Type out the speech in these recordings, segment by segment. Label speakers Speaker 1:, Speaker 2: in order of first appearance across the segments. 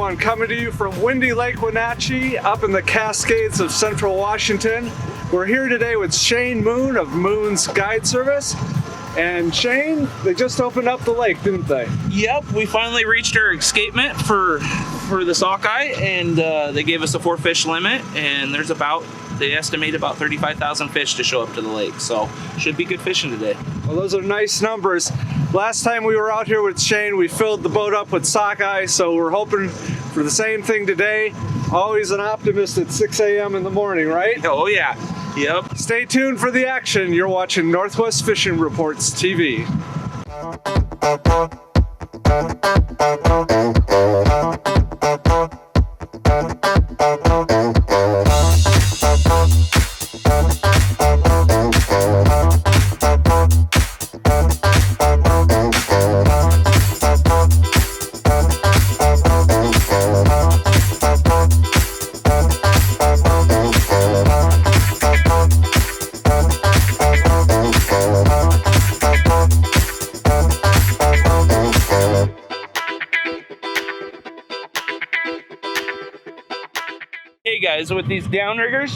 Speaker 1: everyone, coming to you from windy Lake Wenatchee up in the Cascades of Central Washington. We're here today with Shane Moon of Moon's Guide Service. And Shane, they just opened up the lake, didn't they?
Speaker 2: Yep, we finally reached our escapement for the sockeye, and they gave us a 4-fish limit, and they estimate about 35,000 fish to show up to the lake, so should be good fishing today.
Speaker 1: Well, those are nice numbers. Last time we were out here with Shane, we filled the boat up with sockeye, so we're hoping for the same thing today. Always an optimist at 6 a.m. in the morning, right?
Speaker 2: Oh yeah, yep.
Speaker 1: Stay tuned for the action. You're watching Northwest Fishing Reports TV.
Speaker 2: Hey guys, with these downriggers,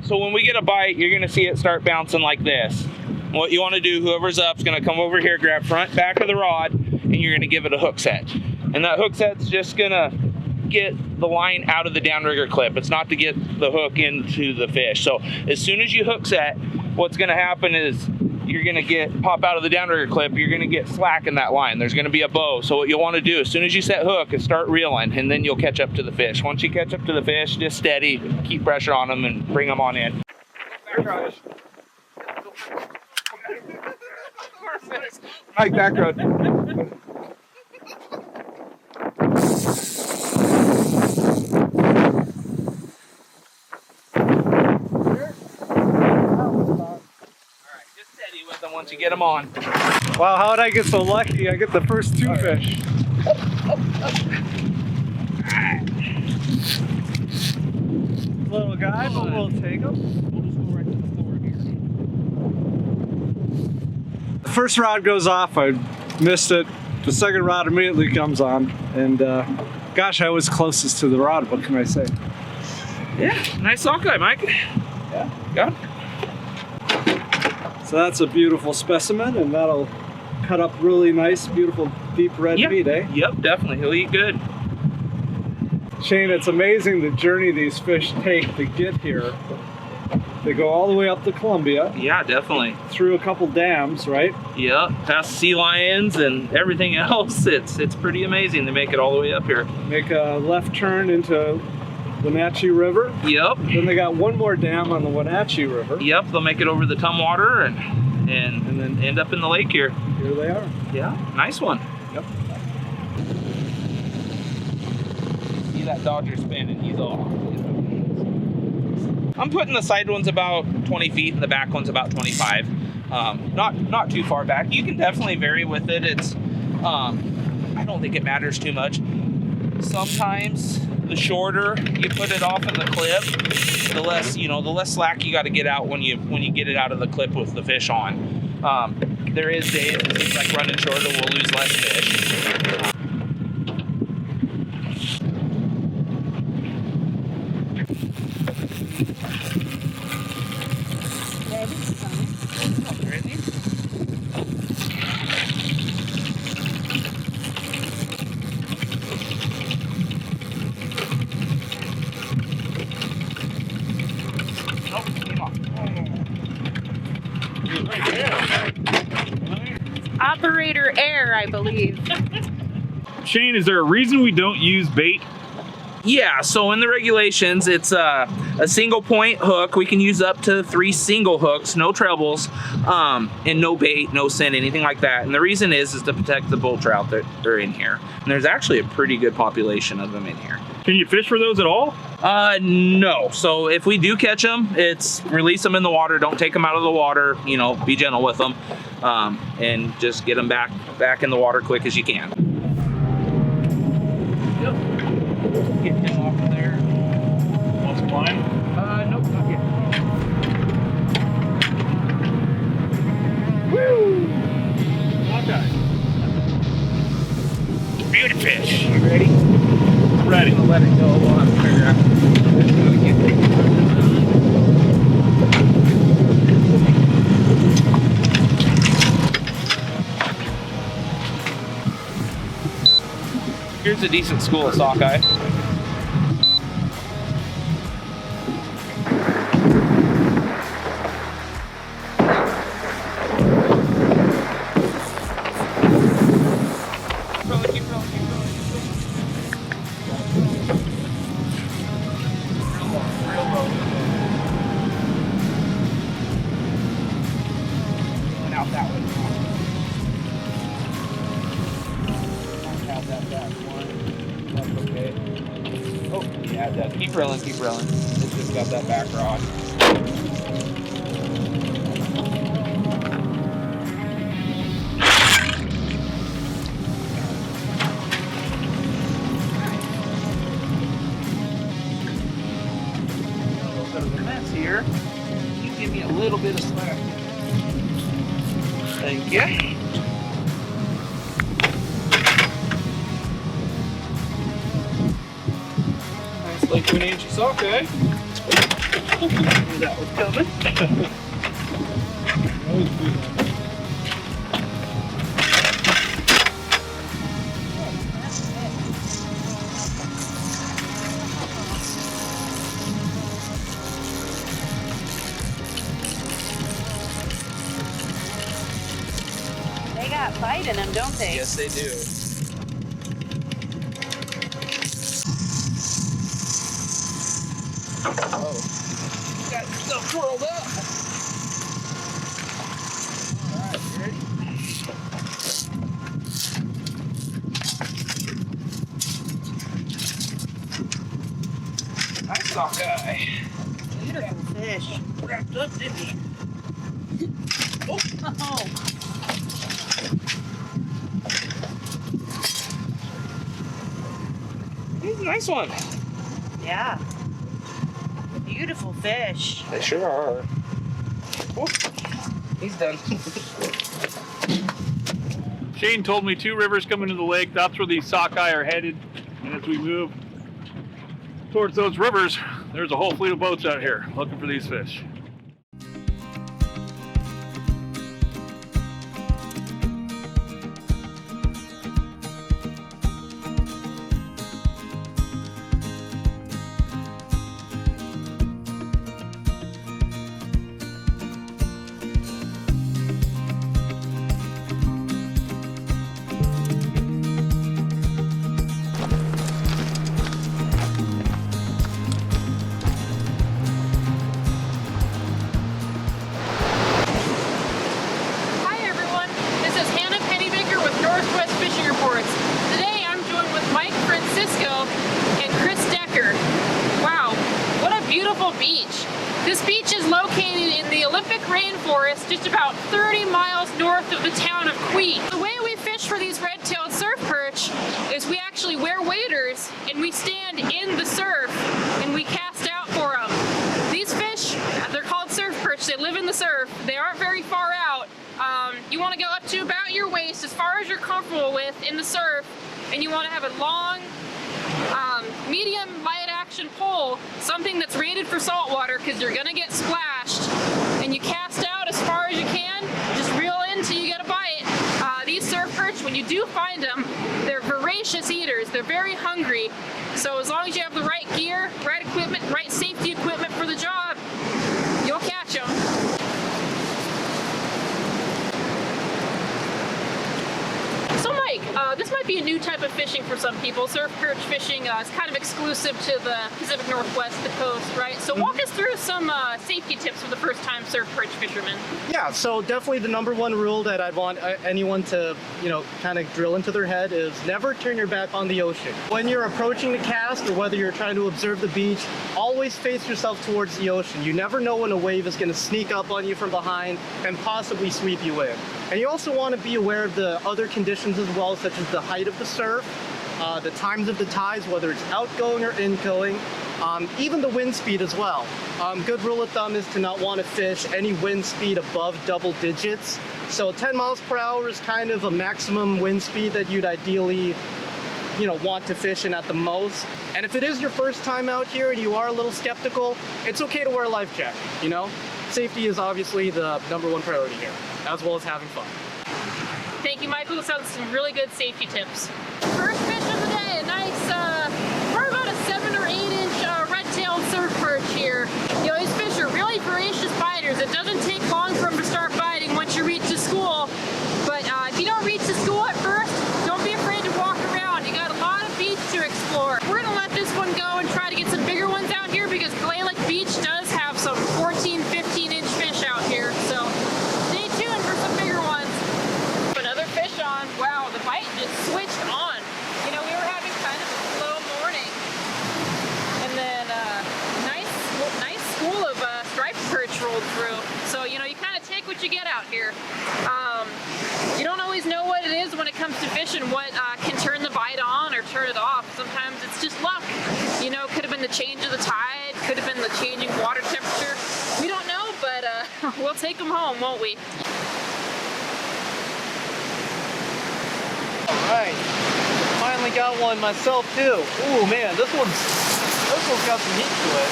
Speaker 2: so when we get a bite, you're gonna see it start bouncing like this. What you want to do, whoever's up is gonna come over here, grab front, back of the rod, and you're gonna give it a hook set. And that hook set's just gonna get the line out of the downrigger clip. It's not to get the hook into the fish. So as soon as you hook set, what's gonna happen is you're gonna pop out of the downrigger clip, you're gonna get slack in that line. There's gonna be a bow. So what you'll wanna do, as soon as you set hook, is start reeling, and then you'll catch up to the fish. Once you catch up to the fish, just steady, keep pressure on them and bring them on in.
Speaker 1: Mike, back road.
Speaker 2: With them once you get them on.
Speaker 1: Wow, how did I get so lucky? I get the first 2 fish. Little guy, but we'll take him.
Speaker 2: We'll just go right to the floor here.
Speaker 1: The first rod goes off, I missed it. The second rod immediately comes on, and gosh, I was closest to the rod. What can I say?
Speaker 2: Yeah, nice sockeye, Mike.
Speaker 1: Yeah.
Speaker 2: Got it.
Speaker 1: So that's a beautiful specimen, and that'll cut up really nice, beautiful, deep red meat, eh?
Speaker 2: Yep, definitely. He'll eat good.
Speaker 1: Shane, it's amazing the journey these fish take to get here. They go all the way up to Columbia.
Speaker 2: Yeah, definitely.
Speaker 1: Through a couple dams, right?
Speaker 2: Yep, past sea lions and everything else. It's pretty amazing. They make it all the way up here.
Speaker 1: Make a left turn into Wenatchee River.
Speaker 2: Yep.
Speaker 1: Then they got one more dam on the Wenatchee River.
Speaker 2: Yep, they'll make it over the Tumwater and then end up in the lake here.
Speaker 1: Here they are.
Speaker 2: Yeah, nice one.
Speaker 1: Yep.
Speaker 2: See that Dodger spinning, he's off. I'm putting the side ones about 20 feet and the back ones about 25. Not too far back. You can definitely vary with it. It's I don't think it matters too much. Sometimes the shorter you put it off in the clip, the less slack you got to get out when you get it out of the clip with the fish on. There is days it seems like running shorter we'll lose less fish.
Speaker 3: Operator error, I believe.
Speaker 4: Shane, is there a reason we don't use bait?
Speaker 2: Yeah, so in the regulations, it's a single point hook. We can use up to 3 single hooks, no trebles, and no bait, no scent, anything like that. And the reason is to protect the bull trout that are in here. And there's actually a pretty good population of them in here.
Speaker 4: Can you fish for those at all?
Speaker 2: No. So if we do catch them, it's release them in the water. Don't take them out of the water. Be gentle with them, and just get them back in the water quick as you can. Yep. Get him off of there.
Speaker 4: Want some line?
Speaker 2: Nope, not yet.
Speaker 4: Woo! Okay.
Speaker 2: Beauty fish. You ready?
Speaker 4: ready.
Speaker 2: Let it go. We'll have to figure out. Here's a decent school of sockeye. Keep reeling. It's just got that back rod. A little bit of a mess here. You give me a little bit of slack. Thank you. Lake Wenatchee Sockeye. Knew that was coming.
Speaker 3: They got fight in them, don't they?
Speaker 2: Yes, they do. Oh, got stuff twirled up. All right, you ready? Nice sockeye.
Speaker 3: Beautiful fish.
Speaker 2: Wrapped up, didn't he?
Speaker 3: Oh.
Speaker 2: He's a nice one.
Speaker 3: Yeah. Beautiful fish.
Speaker 2: They sure are. Oh, he's done.
Speaker 4: Shane told me 2 rivers come into the lake. That's where these sockeye are headed. And as we move towards those rivers, there's a whole fleet of boats out here looking for these fish.
Speaker 3: Northwest Fishing Reports. Today I'm joined with Mike and Chris Decker. Wow, what a beautiful beach. This beach is located in the Olympic Rainforest, just about 30 miles north of the town of Queen. The way we fish for these red-tailed surf perch is we actually wear waders and we stand in the surf and we cast out for them. These fish, they're called surf perch. They live in the surf. They aren't very far out. You want to go up to about your waist, as far as you're comfortable with in the surf, and you want to have a long, medium light action pole, something that's rated for saltwater, because you're gonna get splashed. And you cast out as far as you can, just reel in till you get a bite. These surf perch, when you do find them, they're voracious eaters. They're very hungry. So as long as you have the right gear, right equipment, right safety equipment for the job, you'll catch them. So Mike, this might be a new type of fishing for some people. Surf perch fishing is kind of exclusive to the Pacific Northwest, the coast, right? So walk us through some safety tips for the first-time surf perch fishermen.
Speaker 5: Yeah, so definitely the number one rule that I'd want anyone to, kind of drill into their head is never turn your back on the ocean. When you're approaching the cast or whether you're trying to observe the beach, always face yourself towards the ocean. You never know when a wave is going to sneak up on you from behind and possibly sweep you in. And you also want to be aware of the other conditions as well, such as the height of the surf, the times of the tides, whether it's outgoing or ingoing, even the wind speed as well. Good rule of thumb is to not want to fish any wind speed above double digits. So 10 miles per hour is kind of a maximum wind speed that you'd ideally want to fish in at the most. And if it is your first time out here and you are a little skeptical, it's okay to wear a life jacket, Safety is obviously the #1 priority here, as well as having fun.
Speaker 3: Thank you, Michael. Sounds some really good safety tips. First fish of the day, a nice, probably about a 7 or 8 inch red-tailed surf perch here. These fish are really voracious biters. It doesn't take long for them to start biting once you reach the school. But if you don't reach the school at first, don't be afraid to walk around. You got a lot of beach to explore. We're gonna let this one go and try to get some bigger ones out here because Kalaloch Beach does have some 14, 15 inch fish out here. So stay tuned for some bigger ones. Another fish on. Wow, the bite just switched on. We were having kind of a slow morning. And then nice school of striped perch rolled through. So, you kind of take what you get out here. You don't always know what it is when it comes to fishing, what can turn the bite on or turn it off. Sometimes it's just luck. Could have been the change of the tide, could have been the changing water temperature. We don't know, but we'll take them home, won't we?
Speaker 5: Alright, finally got one myself too. Ooh man, this one's got some heat to it.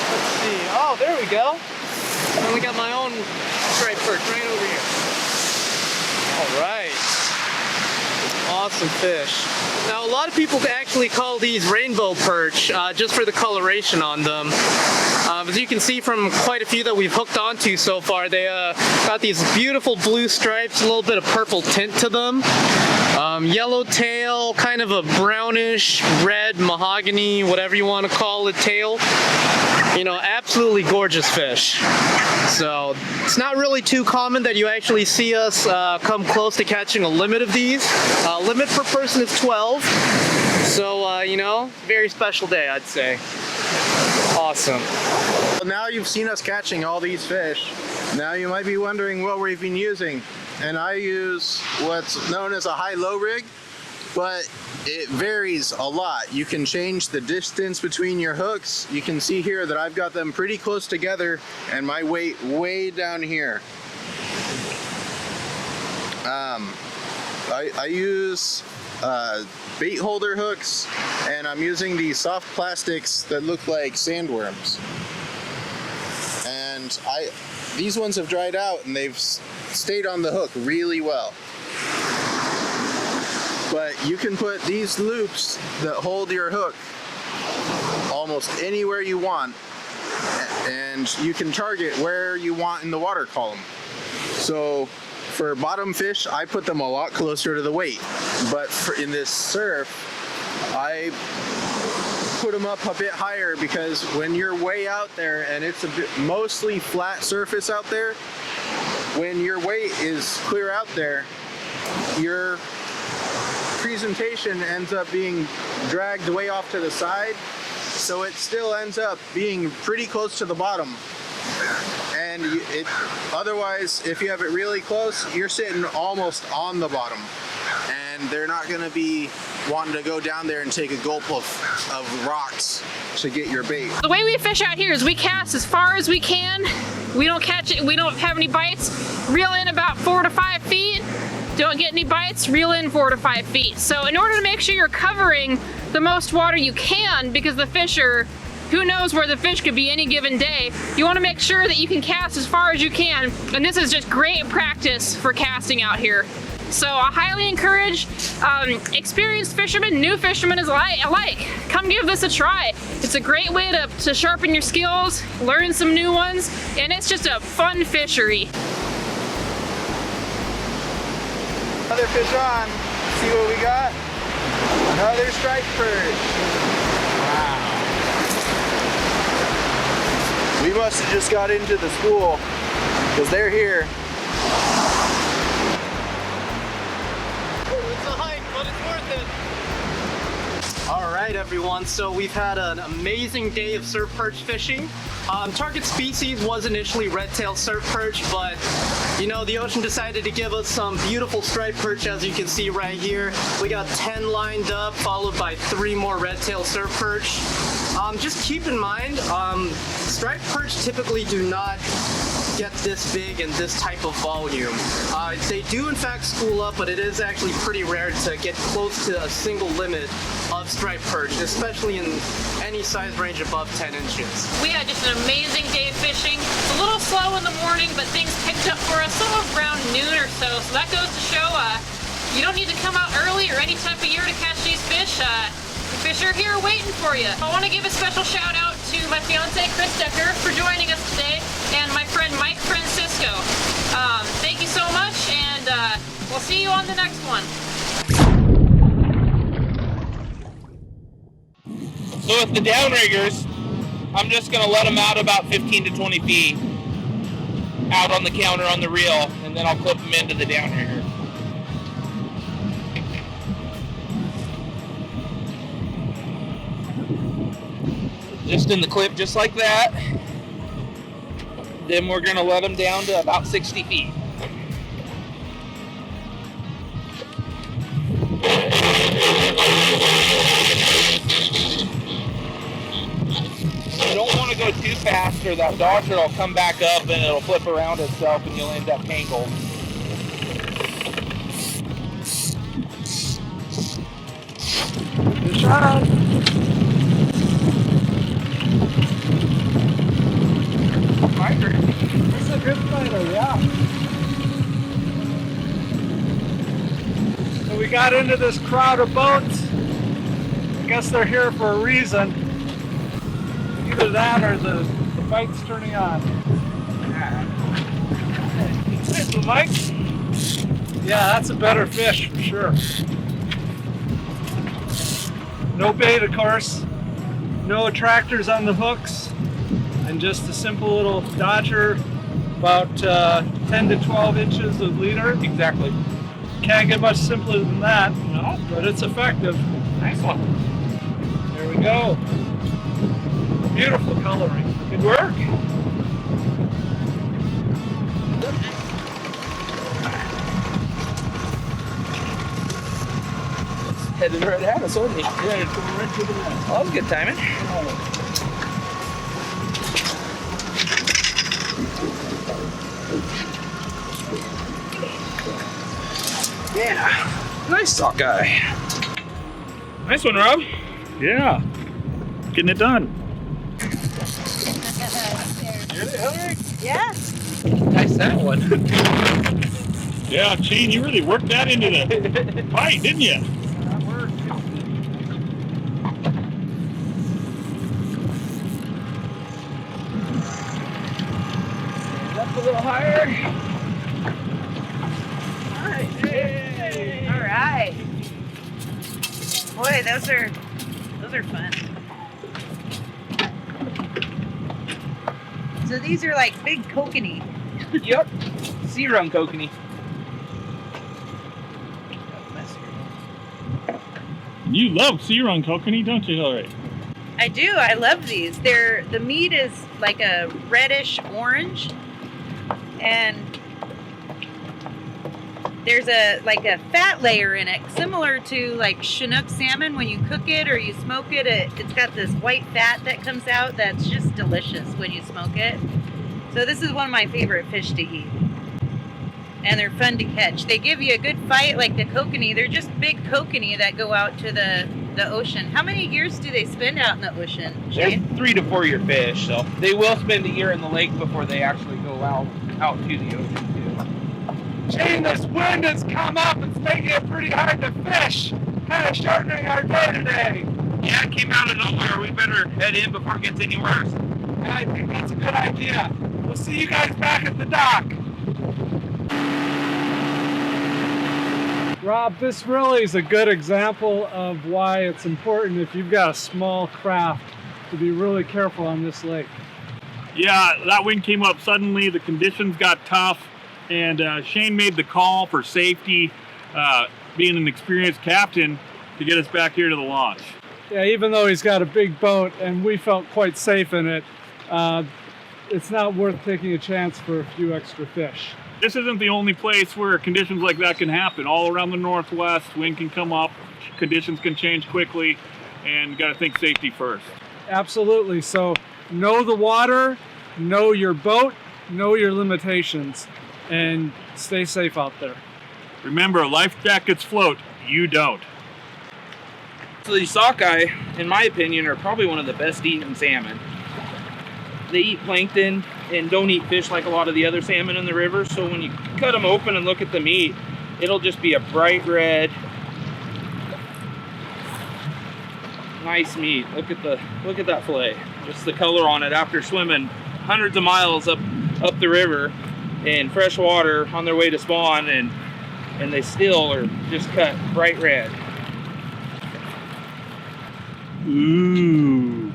Speaker 5: Let's see, oh there we go. Finally got my own striped perch right over here. Alright, awesome fish. Now a lot of people actually call these rainbow perch just for the coloration on them. As you can see from quite a few that we've hooked onto so far, they got these beautiful blue stripes, a little bit of purple tint to them. Yellow tail, kind of a brownish, red, mahogany, whatever you want to call it, tail. Absolutely gorgeous fish. So it's not really too common that you actually see us come close to catching a limit of these. Limit per person is 12. So, very special day, I'd say. Awesome.
Speaker 6: Well, now you've seen us catching all these fish. Now you might be wondering what we've been using. And I use what's known as a high-low rig, but it varies a lot. You can change the distance between your hooks. You can see here that I've got them pretty close together and my weight way down here. I use bait holder hooks, and I'm using these soft plastics that look like sandworms. And these ones have dried out and they've stayed on the hook really well. But you can put these loops that hold your hook almost anywhere you want, and you can target where you want in the water column. So for bottom fish, I put them a lot closer to the weight, but in this surf, I put them up a bit higher because when you're way out there and it's mostly flat surface out there, when your weight is clear out there, your presentation ends up being dragged way off to the side, so it still ends up being pretty close to the bottom. And otherwise, if you have it really close, you're sitting almost on the bottom, and they're not going to be wanting to go down there and take a gulp of rocks to get your bait.
Speaker 3: The way we fish out here is we cast as far as we can. We don't catch it, we don't have any bites. Reel in about 4 to 5 feet. Don't get any bites, reel in 4 to 5 feet. So in order to make sure you're covering the most water you can, because the fish are, who knows where the fish could be any given day, you want to make sure that you can cast as far as you can. And this is just great practice for casting out here. So I highly encourage experienced fishermen, new fishermen alike. Come give this a try. It's a great way to sharpen your skills, learn some new ones, and it's just a fun fishery.
Speaker 6: Another fish on. See what we got? Another striped perch. Wow. We must have just got into the school because they're here.
Speaker 5: It's a hike, but it's worth it. All right, everyone. So we've had an amazing day of surf perch fishing. Target species was initially red-tailed surf perch, but the ocean decided to give us some beautiful striped perch, as you can see right here. We got 10 lined up, followed by 3 more red-tailed surf perch. Just keep in mind, striped perch typically do not get this big and this type of volume. They do in fact school up, but it is actually pretty rare to get close to a single limit of striped perch, especially in any size range above 10 inches.
Speaker 3: We had just an amazing day fishing. It's a little slow in the morning, but things picked up for us around noon or so. So that goes to show you don't need to come out early or any time of year to catch these fish. The fish are here waiting for you. I want to give a special shout out to my fiance Chris Decker for joining us today, and my friend Mike Francisco. Thank you so much, and we'll see you on the next one.
Speaker 2: So with the downriggers, I'm just gonna let them out about 15 to 20 feet out on the counter on the reel, and then I'll clip them into the downrigger. Just in the clip, just like that. Then we're gonna let them down to about 60 feet. You don't want to go too fast or that dodger will come back up and it'll flip around itself and you'll end up tangled.
Speaker 1: Good shot.
Speaker 2: Fighter.
Speaker 1: That's a good fighter, yeah. So we got into this crowd of boats. I guess they're here for a reason. Either that or the bite's turning on. So Mike? Yeah, that's a better fish for sure. No bait, of course. No attractors on the hooks. And just a simple little dodger, about 10 to 12 inches of leader.
Speaker 2: Exactly.
Speaker 1: Can't get much simpler than that.
Speaker 2: No.
Speaker 1: But it's effective.
Speaker 2: Nice one.
Speaker 1: There we go. Beautiful coloring. Good work.
Speaker 2: Headed right at us, wasn't he? Yeah, coming right to the net. Oh, that was good timing. Yeah. Nice sockeye. Nice one, Rob.
Speaker 4: Yeah, getting it done.
Speaker 7: Yeah.
Speaker 2: Nice that one.
Speaker 4: Yeah, Shane, you really worked that into the bite, didn't you?
Speaker 1: That worked.
Speaker 2: Up a little higher.
Speaker 7: All right. Boy, those are fun. So these are like big kokanee.
Speaker 2: Yep. Sea run kokanee.
Speaker 4: You love sea run kokanee, don't you, Hillary?
Speaker 7: I do. I love these. The meat is like a reddish orange, and there's a fat layer in it, similar to like Chinook salmon. When you cook it or you smoke it, it's got this white fat that comes out that's just delicious when you smoke it. So this is one of my favorite fish to eat. And they're fun to catch. They give you a good fight like the kokanee. They're just big kokanee that go out to the ocean. How many years do they spend out in the ocean,
Speaker 2: They're
Speaker 7: Shane?
Speaker 2: 3 to 4 year fish, so they will spend a year in the lake before they actually go out to the ocean too.
Speaker 1: Shane, this wind has come up. It's making it pretty hard to fish. Kind of shortening our day today.
Speaker 2: Yeah, it came out of nowhere. We better head in before it gets any worse.
Speaker 1: I think that's a good idea. We'll see you guys back at the dock. Rob, this really is a good example of why it's important if you've got a small craft to be really careful on this lake.
Speaker 4: Yeah, that wind came up suddenly. The conditions got tough, and Shane made the call for safety, being an experienced captain, to get us back here to the launch.
Speaker 1: Yeah, even though he's got a big boat and we felt quite safe in it, it's not worth taking a chance for a few extra fish.
Speaker 4: This isn't the only place where conditions like that can happen. All around the Northwest, wind can come up, conditions can change quickly, and you got to think safety first.
Speaker 1: Absolutely. So know the water, know your boat, know your limitations, and stay safe out there.
Speaker 4: Remember, life jackets float, you don't.
Speaker 2: So these sockeye, in my opinion, are probably one of the best eating salmon. They eat plankton and don't eat fish like a lot of the other salmon in the river. So when you cut them open and look at the meat, it'll just be a bright red, nice meat. Look at that fillet. Just the color on it after swimming hundreds of miles up the river in fresh water on their way to spawn, and they still are just cut bright red.
Speaker 4: Ooh.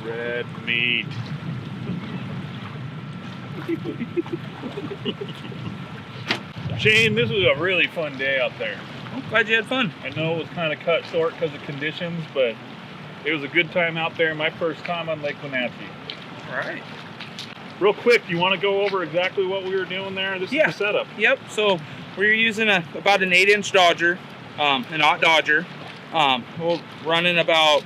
Speaker 4: Red meat. Shane, this was a really fun day out there.
Speaker 2: I'm glad you had fun.
Speaker 4: I know it was kind of cut short because of conditions, but it was a good time out there. My first time on Lake Wenatchee.
Speaker 2: All right.
Speaker 4: Real quick, you want to go over exactly what we were doing there? This is the setup.
Speaker 2: Yep. So we're using about an 8-inch Dodger, an aught Dodger. We're running about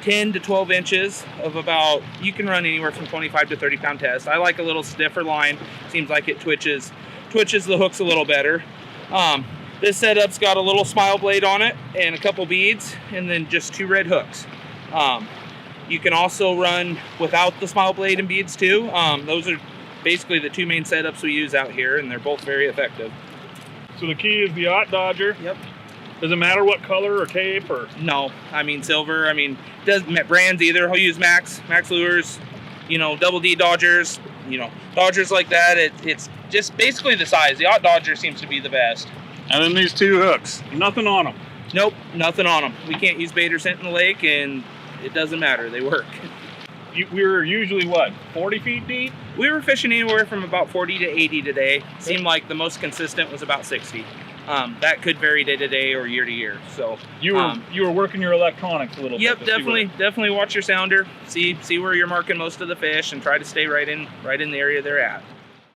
Speaker 2: 10 to 12 inches of about, you can run anywhere from 25 to 30 pound test. I like a little stiffer line. Seems like it twitches the hooks a little better. This setup's got a little smile blade on it and a couple beads, and then just 2 red hooks. You can also run without the smile blade and beads too. Those are basically the 2 main setups we use out here, and they're both very effective.
Speaker 4: So the key is the aught Dodger.
Speaker 2: Yep.
Speaker 4: Does it matter what color or tape or?
Speaker 2: No, I mean silver. I mean, doesn't brands either. I'll use Max lures, double D Dodgers, Dodgers like that. It's just basically the size. The aught Dodger seems to be the best.
Speaker 4: And then these 2 hooks, nothing on them.
Speaker 2: Nope, nothing on them. We can't use bait or scent in the lake, and it doesn't matter. They work.
Speaker 4: We were usually, 40 feet deep?
Speaker 2: We were fishing anywhere from about 40 to 80 today. Seemed like the most consistent was about 60. That could vary day to day or year to year. So
Speaker 4: you were working your electronics a little bit.
Speaker 2: Yep, definitely watch your sounder. See where you're marking most of the fish, and try to stay right in the area they're at.